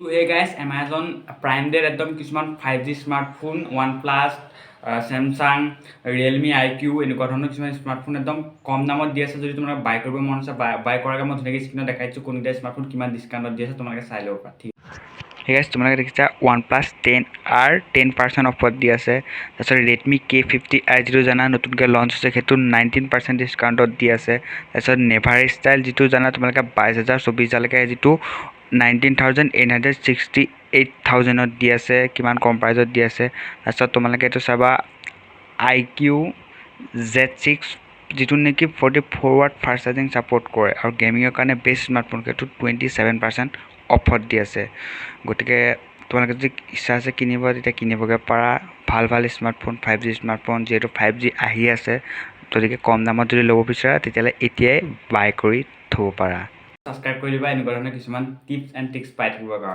So hey guys, Amazon Prime Day একদম কিছুমান 5G smartphone, OnePlus, Samsung, Realme IQ এনেকুৱা ধৰণৰ কিছুমান স্মাৰ্টফোন একদম কম দামত দি আছে। যদি তোমালোকে বাই কৰিব মন আছে বাই কৰাৰ মই ধুনীয়াকৈ স্ক্ৰীনত দেখাইছোঁ কোনকেইটা স্মাৰ্টফোন কিমান ডিছকাউণ্টত দি আছে, তোমালোকে চাই ল'ব পাৰা। ঠিক Hey guys, তোমালোকে দেখিছা OnePlus 10R 10% অফত দি আছে। তাৰপিছত Redmi K50i যিটো জানা নতুনকৈ লঞ্চ হৈছে সেইটো 19% ডিছকাউণ্টত দি আছে। তাৰপিছত নেভাৰ ষ্টাইল যিটো জানা তোমালোকে 22,024 যিটো 19,868,000ত দি আছে, কিমান কম প্ৰাইজত দি আছে। তাৰপিছত তোমালোকে এইটো চাবা IQ Z6 যিটো নেকি 44 ৱাট ফাষ্ট চাৰ্জিং ছাপোৰ্ট কৰে আৰু গেমিঙৰ কাৰণে বেষ্ট স্মাৰ্টফোন, সেইটো 27% অফত দি আছে। গতিকে তোমালোকে যদি ইচ্ছা আছে কিনিব তেতিয়া কিনিবগৈ পাৰা। ভাল স্মাৰ্টফোন, 5G স্মাৰ্টফোন, যিহেতু 5G আহি আছে, গতিকে কম দামত যদি ল'ব বিচাৰা তেতিয়াহ'লে এতিয়াই বাই কৰি থ'ব পাৰা। ছাবস্ক্ৰাইব কৰি দিবা এনেকুৱা ধৰণৰ কিছুমান টিপছ এণ্ড ট্ৰিক্স পাই থাকিবৰ কাৰণে।